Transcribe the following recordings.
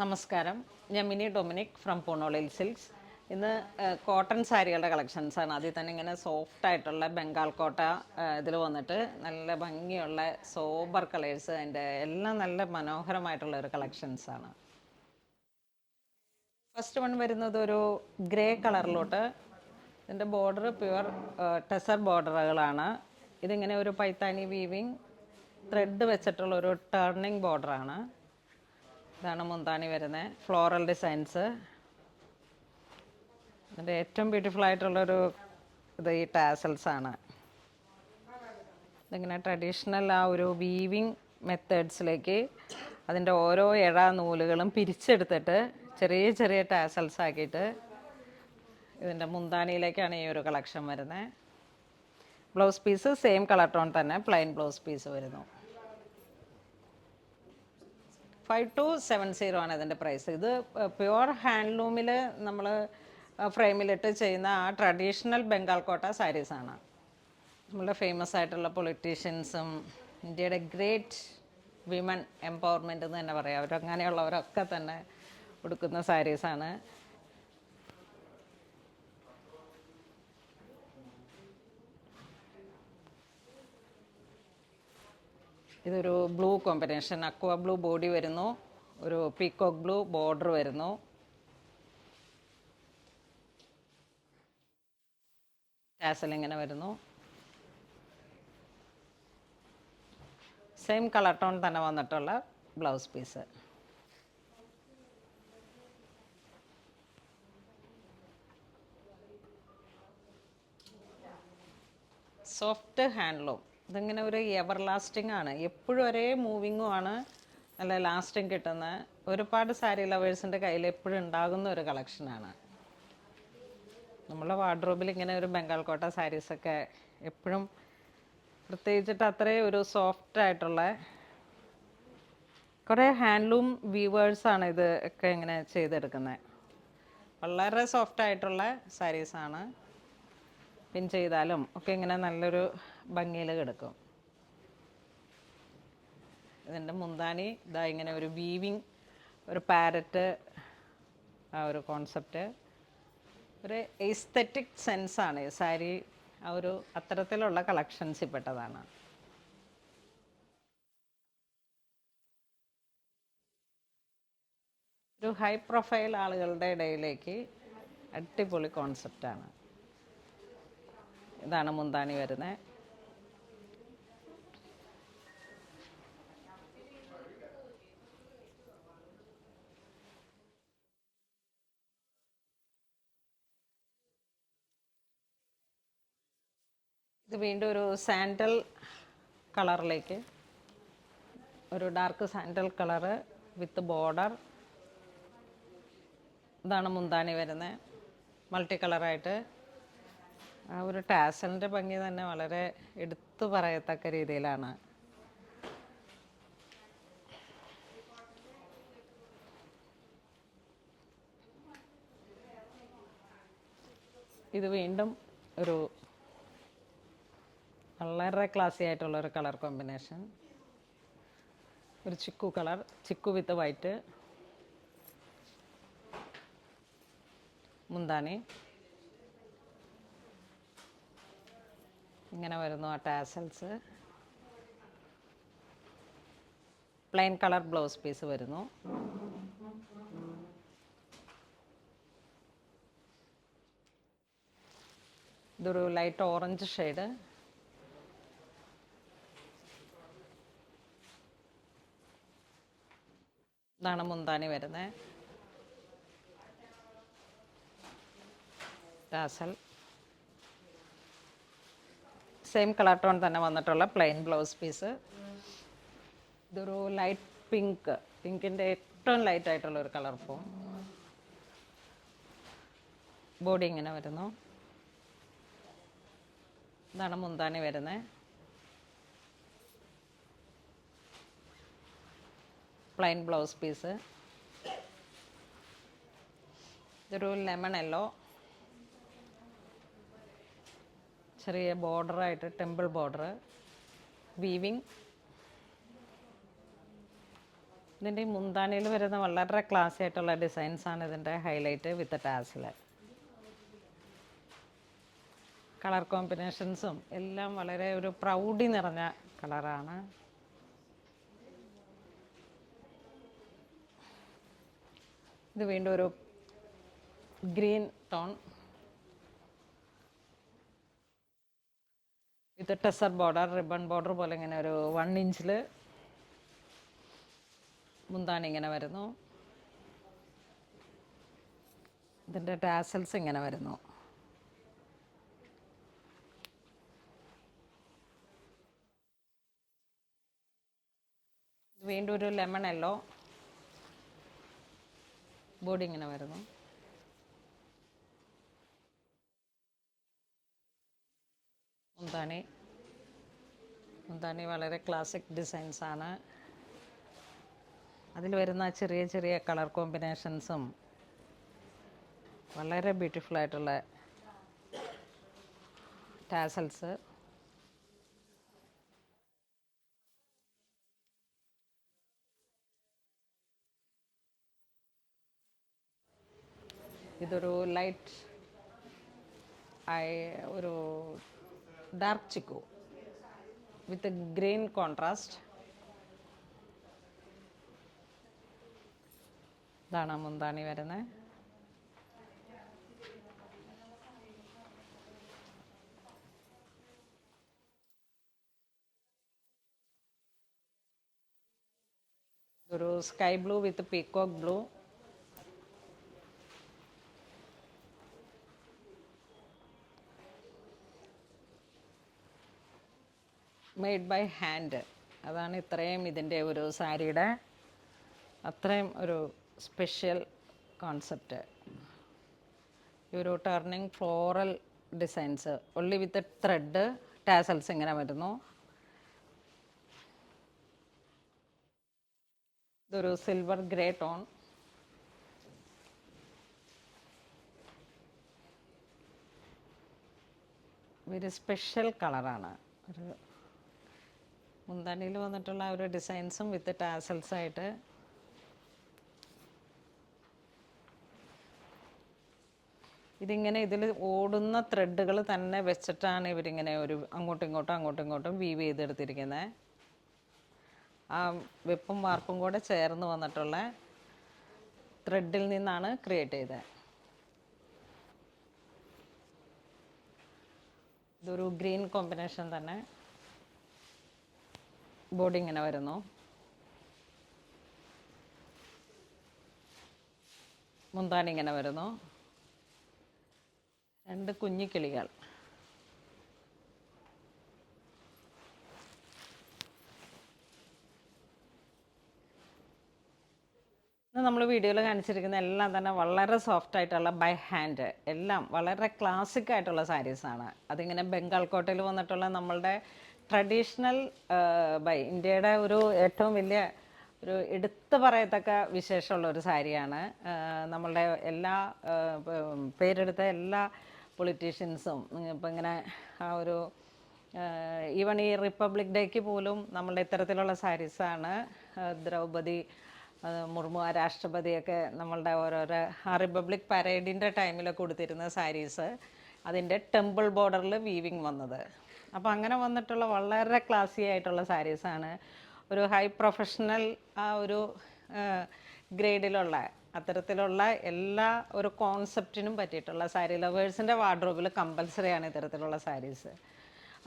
നമസ്കാരം, ഞാൻ mini Dominic from പൂണോളിൽ silks. ഇന്ന് കോട്ടൺ സാരികളുടെ കളക്ഷൻസാണ്. അതിൽ തന്നെ ഇങ്ങനെ സോഫ്റ്റ് ആയിട്ടുള്ള ബംഗാൾ കോട്ട ഇതിൽ വന്നിട്ട് നല്ല ഭംഗിയുള്ള സോബർ കളേഴ്സ്, അതിൻ്റെ എല്ലാം നല്ല മനോഹരമായിട്ടുള്ള ഒരു കളക്ഷൻസാണ്. ഫസ്റ്റ് വൺ വരുന്നത് ഒരു ഗ്രേ കളറിലോട്ട്. ഇതിൻ്റെ ബോർഡർ പ്യുവർ ടെസർ ബോർഡറുകളാണ്. ഇതിങ്ങനെ ഒരു പൈത്താനി വീവിങ് ത്രെഡ് വെച്ചിട്ടുള്ള ഒരു ടേർണിങ് ബോർഡറാണ്. ഇതാണ് മുന്താണി വരുന്നത്. Floral designs. അതിൻ്റെ ഏറ്റവും ബ്യൂട്ടിഫുൾ ആയിട്ടുള്ളൊരു ഇത് ഈ ടാസൽസാണ്. ഇതിങ്ങനെ ട്രഡീഷണൽ ആ ഒരു വീവിങ് മെത്തേഡ്സിലേക്ക് അതിൻ്റെ ഓരോ ഇഴ നൂലുകളും പിരിച്ചെടുത്തിട്ട് ചെറിയ ചെറിയ ടാസൽസ് ആക്കിയിട്ട് ഇതിൻ്റെ മുന്താണിയിലേക്കാണ് ഈ ഒരു കളക്ഷൻ വരുന്നത്. Blouse piece same colour tone തന്നെ പ്ലെയിൻ ബ്ലൗസ് പീസ് വരുന്നു. 5270 ആണ് ഇതിൻ്റെ പ്രൈസ്. ഇത് പ്യുവർ ഹാൻഡ്ലൂമിൽ നമ്മൾ ഫ്രെയിമിലിട്ട് ചെയ്യുന്ന ആ ട്രഡീഷണൽ ബംഗാൾ കോട്ട സാരീസാണ്. നമ്മളുടെ ഫേമസ് ആയിട്ടുള്ള പൊളിറ്റീഷ്യൻസും ഇന്ത്യയുടെ ഗ്രേറ്റ് വിമൻ എംപവർമെൻ്റ് എന്ന് തന്നെ പറയാം, അവരങ്ങനെയുള്ളവരൊക്കെ തന്നെ ഉടുക്കുന്ന സാരീസാണ്. ഇതൊരു blue combination, aqua blue body വരുന്നു, ഒരു പീക്കോക്ക് ബ്ലൂ ബോർഡർ വരുന്നു. ടാസൽ ഇങ്ങനെ വരുന്നു. സെയിം കളർ ടോൺ തന്നെ വന്നിട്ടുള്ള ബ്ലൗസ് പീസ്. Soft handloom. ഇതിങ്ങനെ ഒരു എവർ ലാസ്റ്റിംഗ് ആണ്, എപ്പോഴും ഒരേ മൂവിങ്ങും ആണ്, നല്ല ലാസ്റ്റിംഗ് കിട്ടുന്ന ഒരുപാട് സാരി ലവേഴ്സിൻ്റെ കയ്യിൽ എപ്പോഴും ഉണ്ടാകുന്ന ഒരു കളക്ഷനാണ്. നമ്മളെ വാർഡ്രോബിൽ ഇങ്ങനെ ഒരു ബംഗാൾ കോട്ട സാരീസൊക്കെ എപ്പോഴും പ്രത്യേകിച്ചിട്ട് അത്രയും ഒരു സോഫ്റ്റ് ആയിട്ടുള്ള കുറേ ഹാൻഡ്ലൂം വീവേഴ്സാണ് ഇത് ഒക്കെ ഇങ്ങനെ ചെയ്തെടുക്കുന്നത്. വളരെ സോഫ്റ്റ് ആയിട്ടുള്ള സാരീസാണ്. പിൻ ചെയ്താലും ഒക്കെ ഇങ്ങനെ നല്ലൊരു ഭംഗിയിൽ കിടക്കും. ഇതിൻ്റെ മുന്താണി ഇതാ ഇങ്ങനെ ഒരു വീവിങ്, ഒരു പാരറ്റ്, ആ ഒരു കോൺസെപ്റ്റ്, ഒരു എസ്തെറ്റിക് സെൻസാണ് ഈ സാരി. ആ ഒരു അത്തരത്തിലുള്ള കളക്ഷൻസിൽ പെട്ടതാണ്. ഒരു ഹൈ പ്രൊഫൈൽ ആളുകളുടെ ഇടയിലേക്ക് അടിപൊളി കോൺസെപ്റ്റാണ്. ഇതാണ് മുന്താണി വരുന്നത്. ഇത് വീണ്ടും ഒരു സാൻഡൽ കളറിലേക്ക്, ഒരു ഡാർക്ക് സാൻഡൽ കളറ് വിത്ത് ബോർഡർ. ഇതാണ് മുന്താണി വരുന്നത്, മൾട്ടി കളറായിട്ട്. ആ ഒരു ടാസലിൻ്റെ ഭംഗി തന്നെ വളരെ എടുത്തു പറയത്തക്ക രീതിയിലാണ്. ഇത് വീണ്ടും ഒരു വളരെ ക്ലാസി ആയിട്ടുള്ളൊരു കളർ കോമ്പിനേഷൻ, ഒരു chikoo colour, chikoo with white. മുന്താണി ഇങ്ങനെ വരുന്നു. ആ tassels plain colour blouse piece വരുന്നു. ഇതൊരു ലൈറ്റ് ഓറഞ്ച് ഷെയ്ഡ്. ഇതാണ് മുന്താണി വരുന്നത്. ടാസൽ സെയിം കളർ ടോൺ തന്നെ വന്നിട്ടുള്ള പ്ലെയിൻ ബ്ലൗസ് പീസ്. ഇതൊരു ലൈറ്റ് പിങ്ക്, പിങ്കിൻ്റെ ഏറ്റവും ലൈറ്റ് ആയിട്ടുള്ള ഒരു കളർ ഫോം. ബോഡി ഇങ്ങനെ വരുന്നു. ഇതാണ് മുന്താണി വരുന്നത്. Plain blouse piece. ഇതൊരു ലെമൺ യെല്ലോ, ചെറിയ ബോർഡറായിട്ട് ടെമ്പിൾ ബോർഡർ, വീവിങ്. ഇതിൻ്റെ ഈ മുന്താണിയിൽ വരുന്ന വളരെ ക്ലാസി ആയിട്ടുള്ള ഡിസൈൻസാണ് ഇതിൻ്റെ ഹൈലൈറ്റ് വിത്ത് ടാസിൽ. കളർ കോമ്പിനേഷൻസും എല്ലാം വളരെ ഒരു പ്രൗഡി നിറഞ്ഞ കളറാണ്. ഇത് വീണ്ടും ഒരു ഗ്രീൻ ടോൺ വിത്ത് ടെസർ ബോർഡർ, റിബൺ ബോർഡർ പോലെ ഇങ്ങനെ ഒരു 1 ഇഞ്ചിൽ മുന്താണി ഇങ്ങനെ വരുന്നു. ഇതിൻ്റെ ടാസൽസ് ഇങ്ങനെ വരുന്നു. വീണ്ടും ഒരു ലെമൺ യെല്ലോ ബോഡി ഇങ്ങനെ വരുന്നു. മുന്താണി വളരെ ക്ലാസിക് ഡിസൈൻസാണ്. അതിൽ വരുന്ന ചെറിയ ചെറിയ കളർ കോമ്പിനേഷൻസും വളരെ ബ്യൂട്ടിഫുൾ ആയിട്ടുള്ള ടാസൽസ്. ഇതൊരു ലൈറ്റ് ഒരു dark chikoo with green contrast. ഇതാണ് മുന്താണി വരുന്നത്. ഒരു sky blue with peacock blue. Made by hand. അതാണ് ഇത്രയും ഇതിൻ്റെ ഒരു സാരിയുടെ അത്രയും ഒരു സ്പെഷ്യൽ കോൺസെപ്റ്റ്. ഈ ഒരു ടേർണിങ് ഫ്ലോറൽ ഡിസൈൻസ് ഒള്ളി വിത്ത് ത്രെഡ് ടാസൽസ് ഇങ്ങനെ വരുന്നു. ഇതൊരു silver grey tone. Very special കളറാണ്. ഒരു മുന്താണിയിൽ വന്നിട്ടുള്ള ഒരു ഡിസൈൻസും വിത്ത് ടാസൽസായിട്ട് ഇതിങ്ങനെ ഇതിൽ ഓടുന്ന ത്രെഡുകൾ തന്നെ വെച്ചിട്ടാണ് ഇവരിങ്ങനെ ഒരു അങ്ങോട്ടും ഇങ്ങോട്ടും വീവ് ചെയ്തെടുത്തിരിക്കുന്നത്. ആ വെപ്പും വാർപ്പും കൂടെ ചേർന്ന് വന്നിട്ടുള്ള ത്രെഡിൽ നിന്നാണ് ക്രിയേറ്റ് ചെയ്തത്. ഇതൊരു ഗ്രീൻ കോമ്പിനേഷൻ തന്നെ. ബോഡി ഇങ്ങനെ വരുന്നു. മുന്താണി ഇങ്ങനെ വരുന്നു. 2 കുഞ്ഞിക്കിളികൾ. നമ്മൾ വീഡിയോയിൽ കാണിച്ചിരിക്കുന്ന എല്ലാം തന്നെ വളരെ സോഫ്റ്റ് ആയിട്ടുള്ള ബൈ ഹാൻഡ്, എല്ലാം വളരെ ക്ലാസിക് ആയിട്ടുള്ള സാരീസാണ്. അതിങ്ങനെ ബംഗാൾ കോട്ടയിൽ വന്നിട്ടുള്ള നമ്മളുടെ ട്രഡീഷണൽ ഇന്ത്യയുടെ ഒരു ഏറ്റവും വലിയ ഒരു എടുത്തു പറയത്തക്ക വിശേഷമുള്ള ഒരു സാരിയാണ്. നമ്മളുടെ എല്ലാ പേരെടുത്ത എല്ലാ പൊളിറ്റീഷ്യൻസും ഇപ്പം ഇങ്ങനെ ആ ഒരു ഈവൺ ഈ റിപ്പബ്ലിക് ഡേക്ക് പോലും നമ്മളുടെ ഇത്തരത്തിലുള്ള സാരീസാണ് ദ്രൗപദി മുർമു രാഷ്ട്രപതിയൊക്കെ നമ്മളുടെ ഓരോരോ ആ റിപ്പബ്ലിക് പരേഡിൻ്റെ ടൈമിലൊക്കെ കൊടുത്തിരുന്ന സാരീസ് അതിൻ്റെ ടെമ്പിൾ ബോർഡറിൽ വീവിങ് വന്നത്. അപ്പോൾ അങ്ങനെ വന്നിട്ടുള്ള വളരെ ക്ലാസി ആയിട്ടുള്ള സാരീസാണ്. ഒരു ഹൈ പ്രൊഫഷണൽ ആ ഒരു ഗ്രേഡിലുള്ള അത്തരത്തിലുള്ള എല്ലാ ഒരു കോൺസെപ്റ്റിനും പറ്റിയിട്ടുള്ള സാരി ലവേഴ്സിൻ്റെ വാർഡ്രോബിൽ കമ്പൽസറിയാണ് ഇത്തരത്തിലുള്ള സാരീസ്.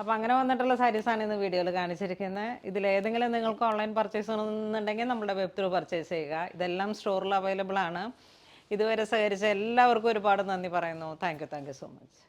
അപ്പോൾ അങ്ങനെ വന്നിട്ടുള്ള സാരീസാണ് ഇന്ന് വീഡിയോയിൽ കാണിച്ചിരിക്കുന്നത്. ഇതിലേതെങ്കിലും നിങ്ങൾക്ക് ഓൺലൈൻ പർച്ചേസ് ചെയ്യണമെന്നുണ്ടെങ്കിൽ നമ്മുടെ വെബ് ത്രൂ പർച്ചേസ് ചെയ്യുക. ഇതെല്ലാം സ്റ്റോറിൽ അവൈലബിൾ ആണ്. ഇതുവരെ സഹകരിച്ച എല്ലാവർക്കും ഒരുപാട് നന്ദി പറയുന്നു. Thank you so much.